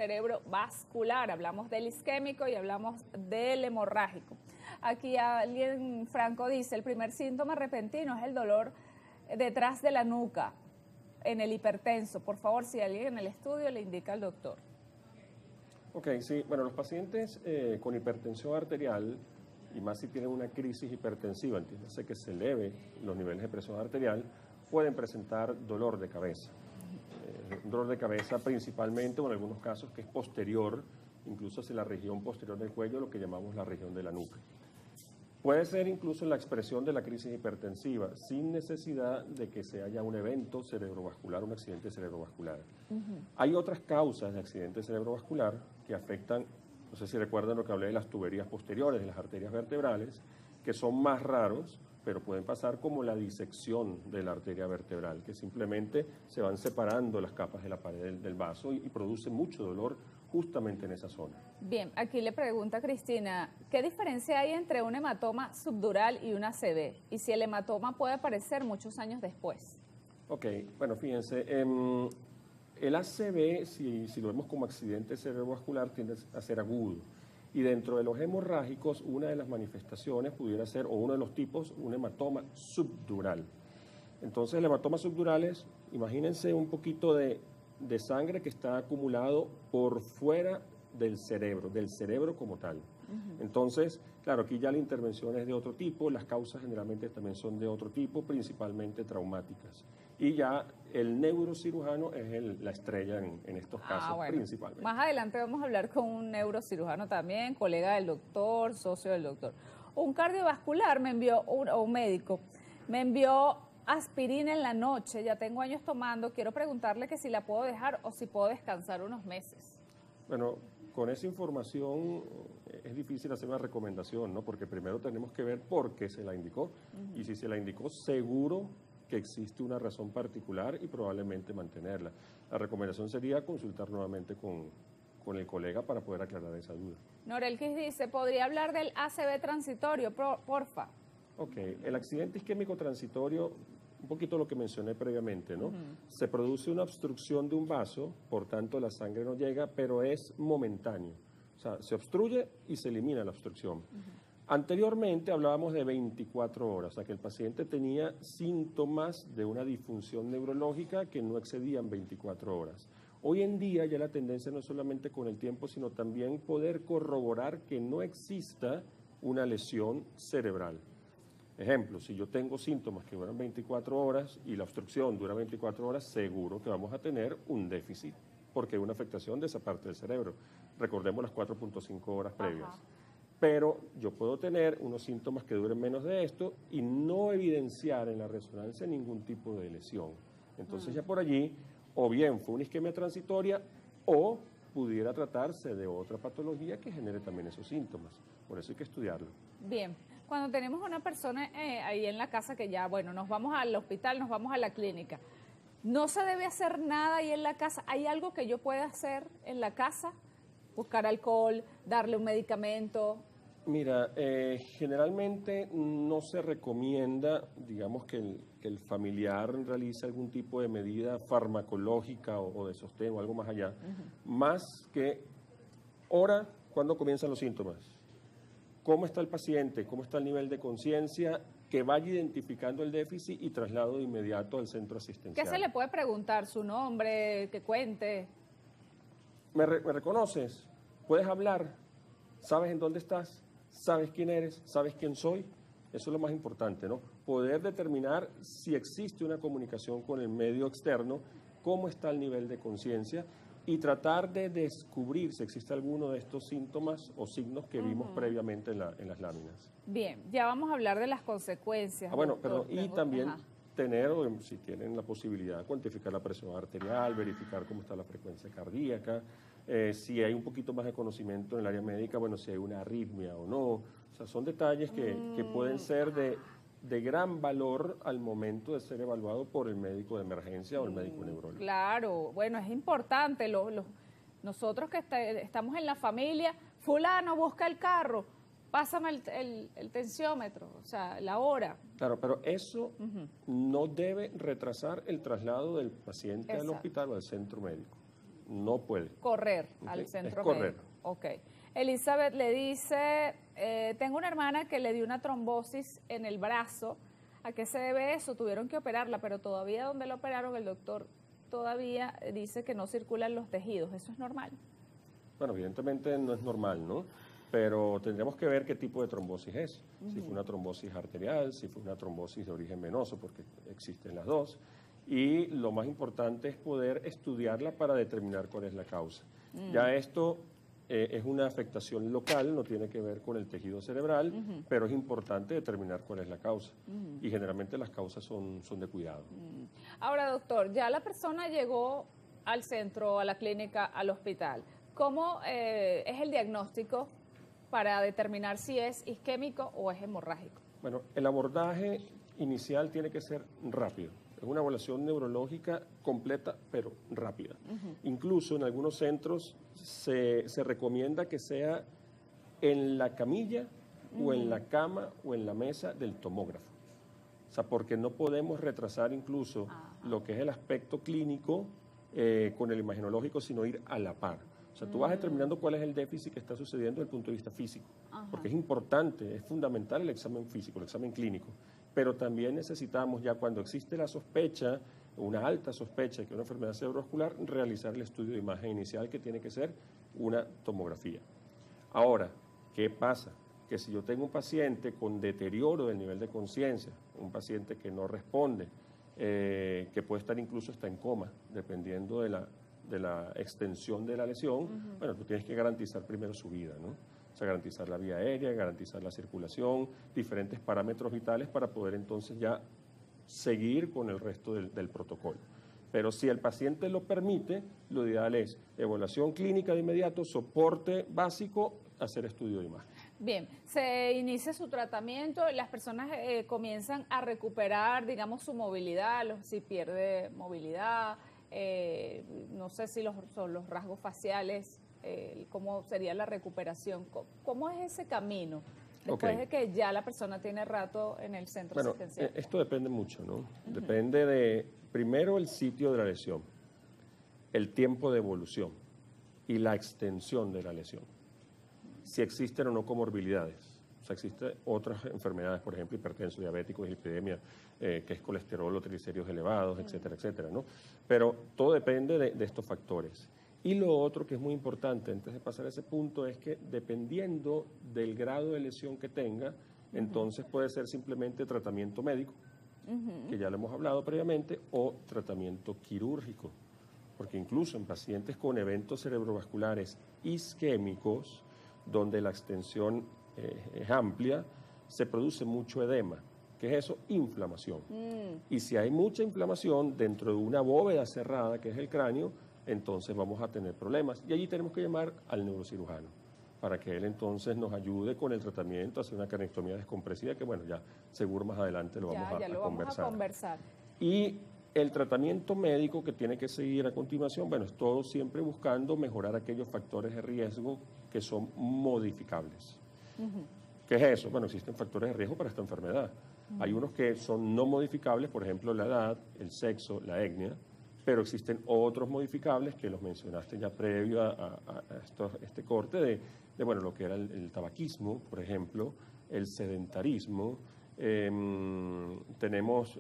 cerebrovascular, hablamos del isquémico y hablamos del hemorrágico. Aquí alguien, Franco, dice, el primer síntoma repentino es el dolor detrás de la nuca en el hipertenso. Por favor, si alguien en el estudio le indica al doctor. Ok, sí, bueno, los pacientes con hipertensión arterial, y más si tienen una crisis hipertensiva, entiéndase que se eleve los niveles de presión arterial, pueden presentar dolor de cabeza. Un dolor de cabeza principalmente, o en algunos casos que es posterior, incluso hacia la región posterior del cuello, lo que llamamos la región de la nuca. Puede ser incluso en la expresión de la crisis hipertensiva, sin necesidad de que se haya un evento cerebrovascular, un accidente cerebrovascular. Hay otras causas de accidente cerebrovascular que afectan, no sé si recuerdan lo que hablé de las tuberías posteriores, de las arterias vertebrales, que son más raros, pero pueden pasar como la disección de la arteria vertebral, que simplemente se van separando las capas de la pared del vaso y produce mucho dolor justamente en esa zona. Bien, aquí le pregunta Cristina, ¿qué diferencia hay entre un hematoma subdural y un ACV? Y si el hematoma puede aparecer muchos años después. Ok, bueno, fíjense, el ACV, si lo vemos como accidente cerebrovascular, tiende a ser agudo. Y dentro de los hemorrágicos, una de las manifestaciones pudiera ser, o uno de los tipos, un hematoma subdural. Entonces, el hematoma subdural es, imagínense un poquito de sangre que está acumulado por fuera del cerebro como tal. Entonces, claro, aquí ya la intervención es de otro tipo, las causas generalmente también son de otro tipo, principalmente traumáticas. Y ya el neurocirujano es la estrella en estos casos, Bueno, principalmente. Más adelante vamos a hablar con un neurocirujano también, colega del doctor, socio del doctor. Un cardiovascular me envió, o un médico, me envió aspirina en la noche, ya tengo años tomando, quiero preguntarle que si la puedo dejar o si puedo descansar unos meses. Bueno, con esa información es difícil hacer una recomendación, ¿no? Porque primero tenemos que ver por qué se la indicó. Y si se la indicó, seguro que existe una razón particular y probablemente mantenerla. La recomendación sería consultar nuevamente con el colega para poder aclarar esa duda. Norelkis dice, ¿podría hablar del ACV transitorio, porfa? Ok, el accidente isquémico transitorio, un poquito lo que mencioné previamente, ¿no? Se produce una obstrucción de un vaso, por tanto la sangre no llega, pero es momentáneo. O sea, se obstruye y se elimina la obstrucción. Anteriormente hablábamos de 24 horas, o sea que el paciente tenía síntomas de una disfunción neurológica que no excedían 24 horas. Hoy en día ya la tendencia no es solamente con el tiempo, sino también poder corroborar que no exista una lesión cerebral. Ejemplo, si yo tengo síntomas que duran 24 horas y la obstrucción dura 24 horas, seguro que vamos a tener un déficit, porque hay una afectación de esa parte del cerebro. Recordemos las 4.5 horas previas. Pero yo puedo tener unos síntomas que duren menos de esto y no evidenciar en la resonancia ningún tipo de lesión. Entonces ya por allí, o bien fue una isquemia transitoria o pudiera tratarse de otra patología que genere también esos síntomas. Por eso hay que estudiarlo. Bien, cuando tenemos una persona ahí en la casa que ya, bueno, nos vamos al hospital, nos vamos a la clínica, no se debe hacer nada ahí en la casa. ¿Hay algo que yo pueda hacer en la casa? Buscar alcohol, darle un medicamento. Mira, generalmente no se recomienda, digamos, que el familiar realice algún tipo de medida farmacológica o de sostén o algo más allá, más que hora, cuándo comienzan los síntomas, cómo está el paciente, cómo está el nivel de conciencia, que vaya identificando el déficit y traslado de inmediato al centro asistencial. ¿Qué se le puede preguntar? ¿Su nombre? ¿Que cuente? ¿Me reconoces? ¿Puedes hablar? ¿Sabes en dónde estás? ¿Sabes quién eres? ¿Sabes quién soy? Eso es lo más importante, ¿no? Poder determinar si existe una comunicación con el medio externo, cómo está el nivel de conciencia y tratar de descubrir si existe alguno de estos síntomas o signos que vimos previamente en las láminas. Bien, ya vamos a hablar de las consecuencias. Bueno, doctor. perdón, y también tener, si tienen la posibilidad, cuantificar la presión arterial, verificar cómo está la frecuencia cardíaca, si hay un poquito más de conocimiento en el área médica, bueno, si hay una arritmia o no. O sea, son detalles que pueden ser de gran valor al momento de ser evaluado por el médico de emergencia o el médico neurólogo. Claro, bueno, es importante. Nosotros que estamos en la familia, fulano, busca el carro, pásame el tensiómetro, o sea, la hora. Claro, pero eso no debe retrasar el traslado del paciente al hospital o al centro médico. no puede. Correr ¿Ok? al centro Es correr. médico. Ok. Elizabeth le dice, tengo una hermana que le dio una trombosis en el brazo. ¿A qué se debe eso? Tuvieron que operarla, pero todavía donde la operaron el doctor todavía dice que no circulan los tejidos. ¿Eso es normal? Bueno, evidentemente no es normal, ¿no? Pero tendremos que ver qué tipo de trombosis es. Si fue una trombosis arterial, si fue una trombosis de origen venoso, porque existen las dos. Y lo más importante es poder estudiarla para determinar cuál es la causa. Ya esto es una afectación local, no tiene que ver con el tejido cerebral, pero es importante determinar cuál es la causa. Y generalmente las causas son de cuidado. Ahora, doctor, ya la persona llegó al centro, a la clínica, al hospital. ¿Cómo es el diagnóstico para determinar si es isquémico o es hemorrágico? Bueno, el abordaje inicial tiene que ser rápido. Es una evaluación neurológica completa, pero rápida. Incluso en algunos centros se recomienda que sea en la camilla o en la cama o en la mesa del tomógrafo. O sea, porque no podemos retrasar incluso lo que es el aspecto clínico con el imagenológico, sino ir a la par. O sea, tú vas determinando cuál es el déficit que está sucediendo desde el punto de vista físico, porque es importante, es fundamental el examen físico, el examen clínico, pero también necesitamos ya cuando existe la sospecha, una alta sospecha de que una enfermedad cerebrovascular, realizar el estudio de imagen inicial que tiene que ser una tomografía. Ahora, ¿qué pasa? Que si yo tengo un paciente con deterioro del nivel de conciencia, un paciente que no responde, que puede estar incluso hasta en coma, dependiendo de la extensión de la lesión, bueno, tú tienes que garantizar primero su vida, ¿no? O sea, garantizar la vía aérea, garantizar la circulación, diferentes parámetros vitales para poder entonces ya seguir con el resto del protocolo. Pero si el paciente lo permite, lo ideal es evaluación clínica de inmediato, soporte básico, hacer estudio de imagen. Bien, se inicia su tratamiento, las personas comienzan a recuperar, digamos, su movilidad, si pierde movilidad, no sé si son los rasgos faciales, cómo sería la recuperación, cómo es ese camino después de que ya la persona tiene rato en el centro asistencial. Esto depende mucho, ¿no? Depende de, primero, el sitio de la lesión, el tiempo de evolución y la extensión de la lesión. Si existen o no comorbilidades. O sea, existen otras enfermedades, por ejemplo, hipertenso, diabético, dislipidemia, que es colesterol o triglicéridos elevados, etcétera, etcétera, ¿no? Pero todo depende de estos factores. Y lo otro que es muy importante antes de pasar a ese punto es que dependiendo del grado de lesión que tenga, entonces puede ser simplemente tratamiento médico, que ya lo hemos hablado previamente, o tratamiento quirúrgico. Porque incluso en pacientes con eventos cerebrovasculares isquémicos, donde la extensión es amplia, se produce mucho edema. ¿Qué es eso? Inflamación. Y si hay mucha inflamación dentro de una bóveda cerrada, que es el cráneo, entonces vamos a tener problemas. Y allí tenemos que llamar al neurocirujano para que él entonces nos ayude con el tratamiento, hacer una cranectomía descompresiva, que bueno, ya seguro más adelante lo vamos a conversar. Y el tratamiento médico que tiene que seguir a continuación, bueno, es todo siempre buscando mejorar aquellos factores de riesgo que son modificables. ¿Qué es eso? Bueno, existen factores de riesgo para esta enfermedad. Hay unos que son no modificables, por ejemplo, la edad, el sexo, la etnia, pero existen otros modificables que los mencionaste ya previo a este corte de bueno, lo que era el tabaquismo, por ejemplo, el sedentarismo. Tenemos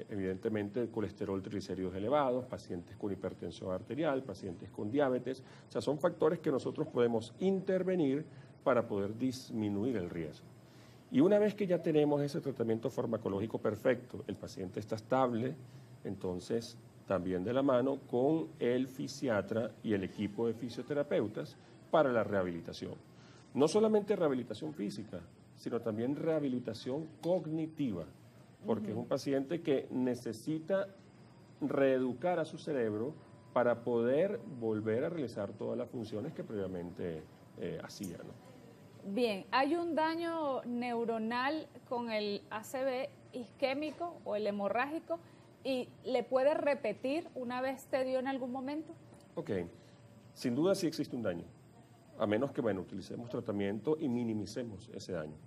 evidentemente colesterol, triglicéridos elevados, pacientes con hipertensión arterial, pacientes con diabetes. O sea, son factores que nosotros podemos intervenir para poder disminuir el riesgo. Y una vez que ya tenemos ese tratamiento farmacológico perfecto, el paciente está estable, entonces también de la mano con el fisiatra y el equipo de fisioterapeutas para la rehabilitación. No solamente rehabilitación física, sino también rehabilitación cognitiva, porque es un paciente que necesita reeducar a su cerebro para poder volver a realizar todas las funciones que previamente hacía, ¿no? Bien, ¿hay un daño neuronal con el ACV isquémico o el hemorrágico y le puede repetir una vez te dio en algún momento? Ok, sin duda sí existe un daño, a menos que, bueno, utilicemos tratamiento y minimicemos ese daño.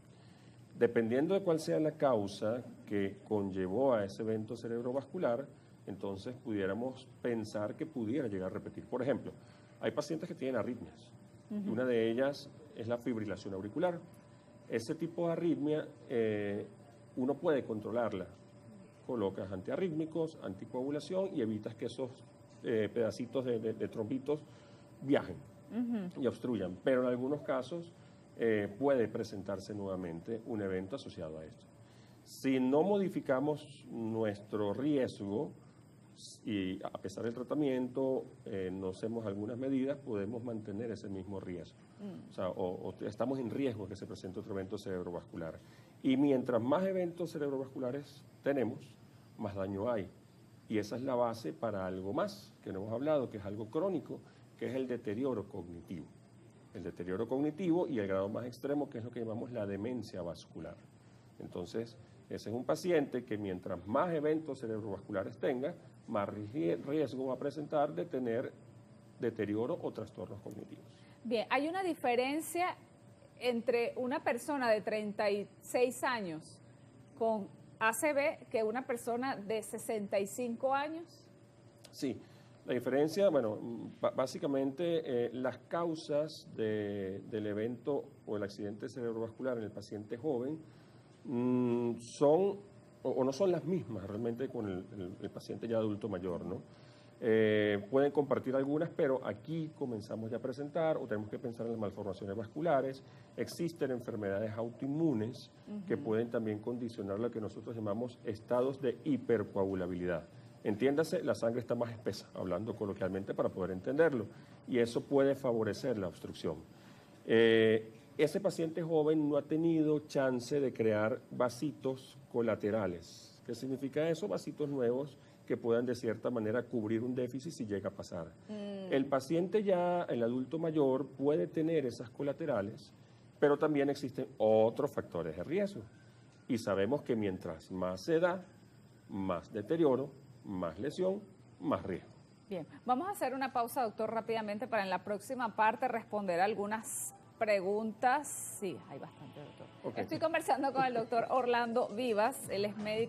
Dependiendo de cuál sea la causa que conllevó a ese evento cerebrovascular, entonces pudiéramos pensar que pudiera llegar a repetir. Por ejemplo, hay pacientes que tienen arritmias. Una de ellas es la fibrilación auricular. Ese tipo de arritmia uno puede controlarla. Colocas antiarrítmicos, anticoagulación y evitas que esos pedacitos de trombitos viajen y obstruyan. Pero en algunos casos puede presentarse nuevamente un evento asociado a esto. Si no modificamos nuestro riesgo y a pesar del tratamiento no hacemos algunas medidas, podemos mantener ese mismo riesgo. O sea, o estamos en riesgo de que se presente otro evento cerebrovascular. Y mientras más eventos cerebrovasculares tenemos, más daño hay. Y esa es la base para algo más que no hemos hablado, que es algo crónico, que es el deterioro cognitivo. El deterioro cognitivo y el grado más extremo, que es lo que llamamos la demencia vascular. Entonces, ese es un paciente que mientras más eventos cerebrovasculares tenga, más riesgo va a presentar de tener deterioro o trastornos cognitivos. Bien, hay una diferencia entre una persona de 36 años con ACV que una persona de 65 años. Sí, la diferencia, bueno, básicamente las causas del evento o el accidente cerebrovascular en el paciente joven son o no son las mismas realmente con el paciente ya adulto mayor, ¿no? Pueden compartir algunas, pero aquí comenzamos ya a presentar o tenemos que pensar en las malformaciones vasculares. Existen enfermedades autoinmunes que pueden también condicionar lo que nosotros llamamos estados de hipercoagulabilidad. Entiéndase, la sangre está más espesa, hablando coloquialmente para poder entenderlo, y eso puede favorecer la obstrucción. Ese paciente joven no ha tenido chance de crear vasitos colaterales. ¿Qué significa eso? Vasitos nuevos que puedan de cierta manera cubrir un déficit si llega a pasar. El paciente ya, el adulto mayor, puede tener esas colaterales, pero también existen otros factores de riesgo. Y sabemos que mientras más se da, más deterioro, más lesión, más riesgo. Bien, vamos a hacer una pausa, doctor, rápidamente para en la próxima parte responder algunas preguntas. Sí, hay bastante, doctor. Okay. Estoy conversando con el doctor Orlando Vivas, él es médico.